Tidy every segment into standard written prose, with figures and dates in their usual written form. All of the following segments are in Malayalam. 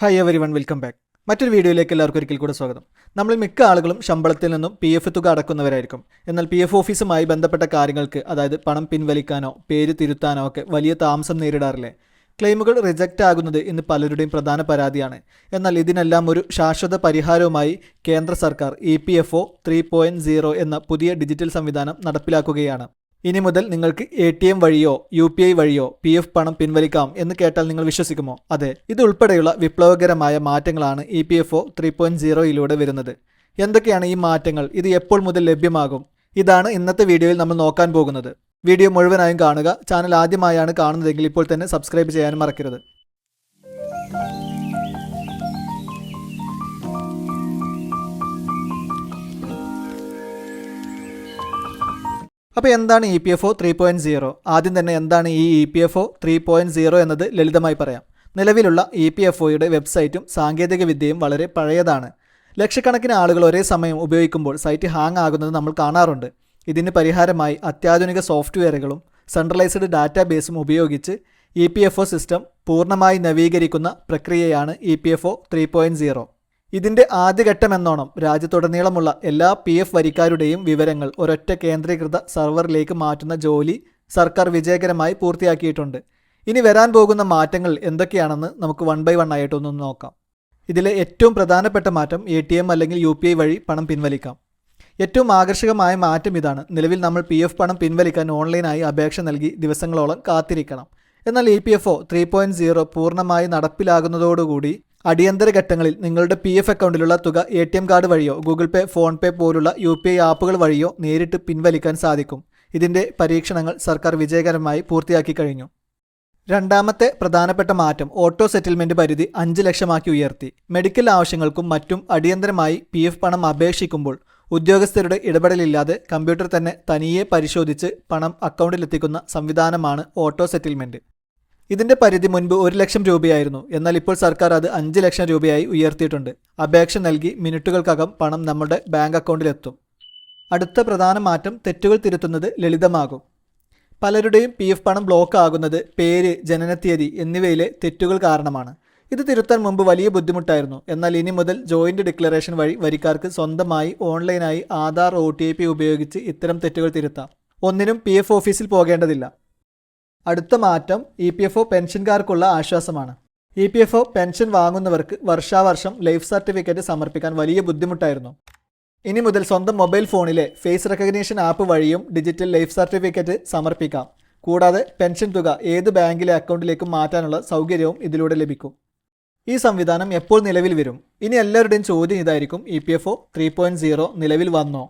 Hi everyone, welcome back. മറ്റൊരു വീഡിയോയിലേക്ക് എല്ലാവർക്കും ഒരിക്കൽ കൂടെ സ്വാഗതം. നമ്മൾ മിക്ക ആളുകളും ശമ്പളത്തിൽ നിന്നും PF തുക അടക്കുന്നവരായിരിക്കും. എന്നാൽ PF ഓഫീസുമായി ബന്ധപ്പെട്ട കാര്യങ്ങൾക്ക്, അതായത് പണം പിൻവലിക്കാനോ പേര് തിരുത്താനോ ഒക്കെ വലിയ താമസം നേരിടാറില്ലേ? ക്ലെയിമുകൾ റിജക്റ്റ് ആകുന്നത് ഇന്ന് പലരുടെയും പ്രധാന പരാതിയാണ്. എന്നാൽ ഇതിനെല്ലാം ഒരു ശാശ്വത പരിഹാരവുമായി കേന്ദ്ര സർക്കാർ EPFO 3.0 എന്ന പുതിയ ഡിജിറ്റൽ സംവിധാനം നടപ്പിലാക്കുകയാണ്. ഇനി മുതൽ നിങ്ങൾക്ക് ATM വഴിയോ UPI വഴിയോ PF പണം പിൻവലിക്കാം എന്ന് കേട്ടാൽ നിങ്ങൾ വിശ്വസിക്കുമോ? അതെ, ഇതുൾപ്പെടെയുള്ള വിപ്ലവകരമായ മാറ്റങ്ങളാണ് EPFO 3.0 വരുന്നത്. എന്തൊക്കെയാണ് ഈ മാറ്റങ്ങൾ? ഇത് എപ്പോൾ മുതൽ ലഭ്യമാകും? ഇതാണ് ഇന്നത്തെ വീഡിയോയിൽ നമ്മൾ നോക്കാൻ പോകുന്നത്. വീഡിയോ മുഴുവനായും കാണുക. ചാനൽ ആദ്യമായാണ് കാണുന്നതെങ്കിൽ ഇപ്പോൾ തന്നെ സബ്സ്ക്രൈബ് ചെയ്യാനും മറക്കരുത്. അപ്പോൾ എന്താണ് EPFO 3.0? ആദ്യം തന്നെ എന്താണ് ഈ EPFO 3.0 എന്നത് ലളിതമായി പറയാം. നിലവിലുള്ള EPFOയുടെ വെബ്സൈറ്റും സാങ്കേതികവിദ്യയും വളരെ പഴയതാണ്. ലക്ഷക്കണക്കിന് ആളുകൾ ഒരേ സമയം ഉപയോഗിക്കുമ്പോൾ സൈറ്റ് ഹാങ് ആകുന്നത് നമ്മൾ കാണാറുണ്ട്. ഇതിന് പരിഹാരമായി അത്യാധുനിക സോഫ്റ്റ്വെയറുകളും സെൻട്രലൈസ്ഡ് ഡാറ്റാബേസും ഉപയോഗിച്ച് EPFO സിസ്റ്റം പൂർണ്ണമായി നവീകരിക്കുന്ന പ്രക്രിയയാണ് EPFO 3.0. ഇതിൻ്റെ ആദ്യഘട്ടമെന്നോണം രാജ്യത്തുടനീളമുള്ള എല്ലാ PF വരിക്കാരുടെയും വിവരങ്ങൾ ഒരൊറ്റ കേന്ദ്രീകൃത സർവറിലേക്ക് മാറ്റുന്ന ജോലി സർക്കാർ വിജയകരമായി പൂർത്തിയാക്കിയിട്ടുണ്ട്. ഇനി വരാൻ പോകുന്ന മാറ്റങ്ങൾ എന്തൊക്കെയാണെന്ന് നമുക്ക് വൺ ബൈ വൺ ആയിട്ടൊന്ന് നോക്കാം. ഇതിലെ ഏറ്റവും പ്രധാനപ്പെട്ട മാറ്റം ATM അല്ലെങ്കിൽ UPI വഴി പണം പിൻവലിക്കാം. ഏറ്റവും ആകർഷകമായ മാറ്റം ഇതാണ്. നിലവിൽ നമ്മൾ PF പണം പിൻവലിക്കാൻ ഓൺലൈനായി അപേക്ഷ നൽകി ദിവസങ്ങളോളം കാത്തിരിക്കണം. എന്നാൽ EPFO 3.0 പൂർണ്ണമായി നടപ്പിലാകുന്നതോടുകൂടി അടിയന്തര ഘട്ടങ്ങളിൽ നിങ്ങളുടെ PF അക്കൗണ്ടിലുള്ള തുക ATM കാർഡ് വഴിയോ ഗൂഗിൾ പേ, ഫോൺ പേ പോലുള്ള UPI ആപ്പുകൾ വഴിയോ നേരിട്ട് പിൻവലിക്കാൻ സാധിക്കും. ഇതിൻ്റെ പരീക്ഷണങ്ങൾ സർക്കാർ വിജയകരമായി പൂർത്തിയാക്കി കഴിഞ്ഞു. രണ്ടാമത്തെ പ്രധാനപ്പെട്ട മാറ്റം ഓട്ടോ സെറ്റിൽമെൻറ്റ് പരിധി 5 ലക്ഷമാക്കി ഉയർത്തി. മെഡിക്കൽ ആവശ്യങ്ങൾക്കും മറ്റും അടിയന്തരമായി PF പണം അപേക്ഷിക്കുമ്പോൾ ഉദ്യോഗസ്ഥരുടെ ഇടപെടലില്ലാതെ കമ്പ്യൂട്ടർ തന്നെ തനിയെ പരിശോധിച്ച് പണം അക്കൗണ്ടിലെത്തിക്കുന്ന സംവിധാനമാണ് ഓട്ടോ സെറ്റിൽമെൻറ്റ്. ഇതിൻ്റെ പരിധി മുൻപ് 1 ലക്ഷം രൂപയായിരുന്നു. എന്നാൽ ഇപ്പോൾ സർക്കാർ അത് 5 ലക്ഷം രൂപയായി ഉയർത്തിയിട്ടുണ്ട്. അപേക്ഷ നൽകി മിനിറ്റുകൾക്കകം പണം നമ്മുടെ ബാങ്ക് അക്കൗണ്ടിലെത്തും. അടുത്ത പ്രധാന മാറ്റം തെറ്റുകൾ തിരുത്തുന്നത് ലളിതമാകും. പലരുടെയും PF പണം ബ്ലോക്ക് ആകുന്നത് പേര്, ജനനത്തീയതി എന്നിവയിലെ തെറ്റുകൾ കാരണമാണ്. ഇത് തിരുത്താൻ മുമ്പ് വലിയ ബുദ്ധിമുട്ടായിരുന്നു. എന്നാൽ ഇനി മുതൽ ജോയിൻ്റ് ഡിക്ലറേഷൻ വഴി വരിക്കാർക്ക് സ്വന്തമായി ഓൺലൈനായി ആധാർ OTP ഉപയോഗിച്ച് ഇത്തരം തെറ്റുകൾ തിരുത്താം. ഒന്നിനും PF ഓഫീസിൽ പോകേണ്ടതില്ല. അടുത്ത മാറ്റം EPFO പെൻഷൻകാർക്കുള്ള ആശ്വാസമാണ്. EPFO പെൻഷൻ വാങ്ങുന്നവർക്ക് വർഷാവർഷം ലൈഫ് സർട്ടിഫിക്കറ്റ് സമർപ്പിക്കാൻ വലിയ ബുദ്ധിമുട്ടായിരുന്നു. ഇനി മുതൽ സ്വന്തം മൊബൈൽ ഫോണിലെ ഫേസ് റെക്കഗ്നീഷൻ ആപ്പ് വഴിയും ഡിജിറ്റൽ ലൈഫ് സർട്ടിഫിക്കറ്റ് സമർപ്പിക്കാം. കൂടാതെ പെൻഷൻ തുക ഏത് ബാങ്കിലെ അക്കൗണ്ടിലേക്കും മാറ്റാനുള്ള സൗകര്യവും ഇതിലൂടെ ലഭിക്കും. ഈ സംവിധാനം എപ്പോൾ നിലവിൽ വരും? ഇനി എല്ലാവരുടെയും ചോദ്യം ഇതായിരിക്കും, EPFO 3.0 നിലവിൽ വന്നോ?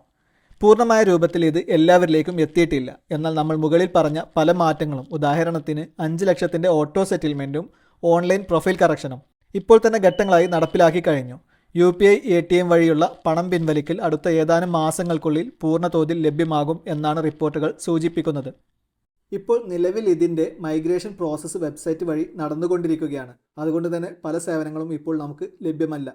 പൂർണ്ണമായ രൂപത്തിൽ ഇത് എല്ലാവരിലേക്കും എത്തിയിട്ടില്ല. എന്നാൽ നമ്മൾ മുകളിൽ പറഞ്ഞ പല മാറ്റങ്ങളും, ഉദാഹരണത്തിന് 5 ലക്ഷത്തിൻ്റെ ഓട്ടോ സെറ്റിൽമെൻറ്റും ഓൺലൈൻ പ്രൊഫൈൽ കറക്ഷനും ഇപ്പോൾ തന്നെ ഘട്ടങ്ങളായി നടപ്പിലാക്കി കഴിഞ്ഞു. UPI ATM വഴിയുള്ള പണം പിൻവലിക്കൽ അടുത്ത ഏതാനും മാസങ്ങൾക്കുള്ളിൽ പൂർണ്ണ തോതിൽ ലഭ്യമാകും എന്നാണ് റിപ്പോർട്ടുകൾ സൂചിപ്പിക്കുന്നത്. ഇപ്പോൾ നിലവിൽ ഇതിൻ്റെ മൈഗ്രേഷൻ പ്രോസസ്സ് വെബ്സൈറ്റ് വഴി നടന്നുകൊണ്ടിരിക്കുകയാണ്. അതുകൊണ്ട് തന്നെ പല സേവനങ്ങളും ഇപ്പോൾ നമുക്ക് ലഭ്യമല്ല.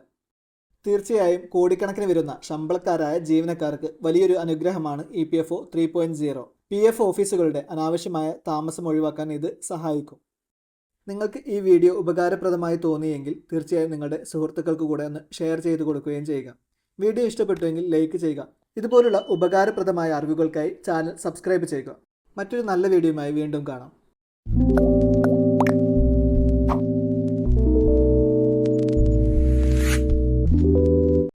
തീർച്ചയായും കോടിക്കണക്കിന് വരുന്ന ശമ്പളക്കാരായ ജീവനക്കാർക്ക് വലിയൊരു അനുഗ്രഹമാണ് EPFO 3.0. PF ഓഫീസുകളുടെ അനാവശ്യമായ താമസം ഒഴിവാക്കാൻ ഇത് സഹായിക്കും. നിങ്ങൾക്ക് ഈ വീഡിയോ ഉപകാരപ്രദമായി തോന്നിയെങ്കിൽ തീർച്ചയായും നിങ്ങളുടെ സുഹൃത്തുക്കൾക്ക് കൂടെ ഒന്ന് ഷെയർ ചെയ്ത് കൊടുക്കുകയും ചെയ്യുക. വീഡിയോ ഇഷ്ടപ്പെട്ടുവെങ്കിൽ ലൈക്ക് ചെയ്യുക. ഇതുപോലുള്ള ഉപകാരപ്രദമായ അറിവുകൾക്കായി ചാനൽ സബ്സ്ക്രൈബ് ചെയ്യുക. മറ്റൊരു നല്ല വീഡിയോയുമായി വീണ്ടും കാണാം.